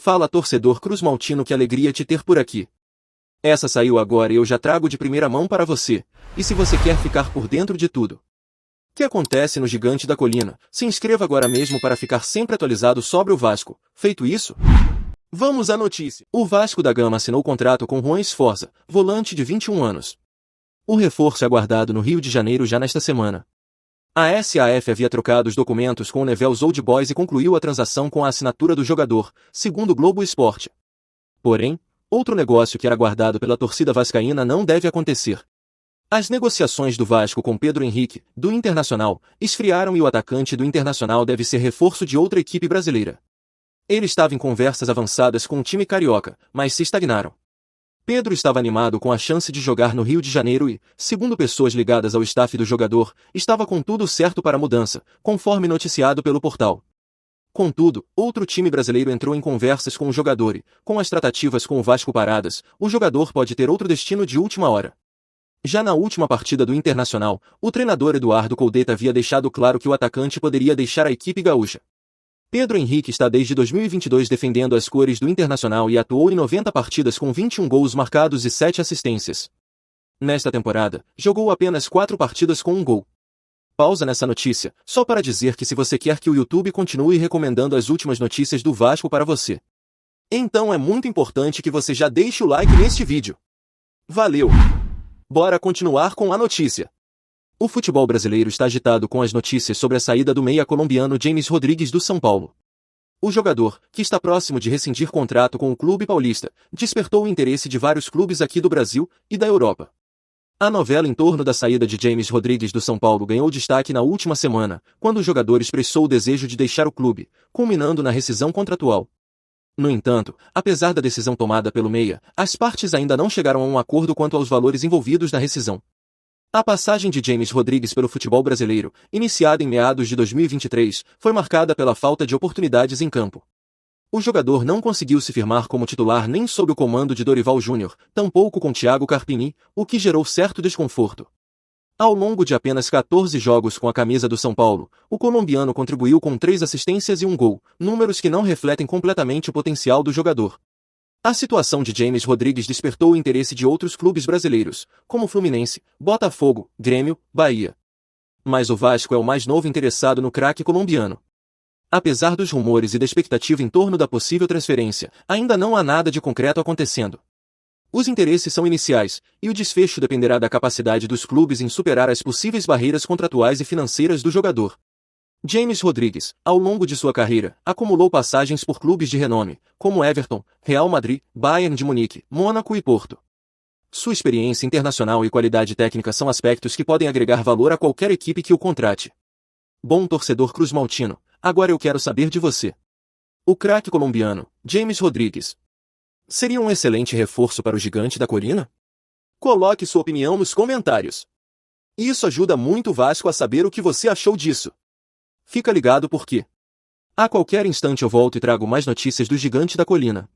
Fala, torcedor cruzmaltino, que alegria te ter por aqui. Essa saiu agora e eu já trago de primeira mão para você. E se você quer ficar por dentro de tudo que acontece no Gigante da Colina, se inscreva agora mesmo para ficar sempre atualizado sobre o Vasco. Feito isso, vamos à notícia. O Vasco da Gama assinou contrato com Juan Sforza, volante de 21 anos. O reforço é aguardado no Rio de Janeiro já nesta semana. A SAF havia trocado os documentos com o Newell's Old Boys e concluiu a transação com a assinatura do jogador, segundo o Globo Esporte. Porém, outro negócio que era aguardado pela torcida vascaína não deve acontecer. As negociações do Vasco com Pedro Henrique, do Internacional, esfriaram e o atacante do Internacional deve ser reforço de outra equipe brasileira. Ele estava em conversas avançadas com o time carioca, mas se estagnaram. Pedro estava animado com a chance de jogar no Rio de Janeiro e, segundo pessoas ligadas ao staff do jogador, estava com tudo certo para a mudança, conforme noticiado pelo portal. Contudo, outro time brasileiro entrou em conversas com o jogador e, com as tratativas com o Vasco paradas, o jogador pode ter outro destino de última hora. Já na última partida do Internacional, o treinador Eduardo Coudet havia deixado claro que o atacante poderia deixar a equipe gaúcha. Pedro Henrique está desde 2022 defendendo as cores do Internacional e atuou em 90 partidas com 21 gols marcados e 7 assistências. Nesta temporada, jogou apenas 4 partidas com 1 gol. Pausa nessa notícia, só para dizer que se você quer que o YouTube continue recomendando as últimas notícias do Vasco para você, então é muito importante que você já deixe o like neste vídeo. Valeu! Bora continuar com a notícia. O futebol brasileiro está agitado com as notícias sobre a saída do meia colombiano James Rodrigues do São Paulo. O jogador, que está próximo de rescindir contrato com o clube paulista, despertou o interesse de vários clubes aqui do Brasil e da Europa. A novela em torno da saída de James Rodrigues do São Paulo ganhou destaque na última semana, quando o jogador expressou o desejo de deixar o clube, culminando na rescisão contratual. No entanto, apesar da decisão tomada pelo meia, as partes ainda não chegaram a um acordo quanto aos valores envolvidos na rescisão. A passagem de James Rodrigues pelo futebol brasileiro, iniciada em meados de 2023, foi marcada pela falta de oportunidades em campo. O jogador não conseguiu se firmar como titular nem sob o comando de Dorival Júnior, tampouco com Thiago Carpini, o que gerou certo desconforto. Ao longo de apenas 14 jogos com a camisa do São Paulo, o colombiano contribuiu com 3 assistências e 1 gol, números que não refletem completamente o potencial do jogador. A situação de James Rodrigues despertou o interesse de outros clubes brasileiros, como Fluminense, Botafogo, Grêmio, Bahia. Mas o Vasco é o mais novo interessado no craque colombiano. Apesar dos rumores e da expectativa em torno da possível transferência, ainda não há nada de concreto acontecendo. Os interesses são iniciais, e o desfecho dependerá da capacidade dos clubes em superar as possíveis barreiras contratuais e financeiras do jogador. James Rodrigues, ao longo de sua carreira, acumulou passagens por clubes de renome, como Everton, Real Madrid, Bayern de Munique, Mônaco e Porto. Sua experiência internacional e qualidade técnica são aspectos que podem agregar valor a qualquer equipe que o contrate. Bom torcedor cruzmaltino, agora eu quero saber de você. O craque colombiano, James Rodrigues, seria um excelente reforço para o Gigante da Colina? Coloque sua opinião nos comentários. Isso ajuda muito o Vasco a saber o que você achou disso. Fica ligado porque a qualquer instante eu volto e trago mais notícias do Gigante da Colina.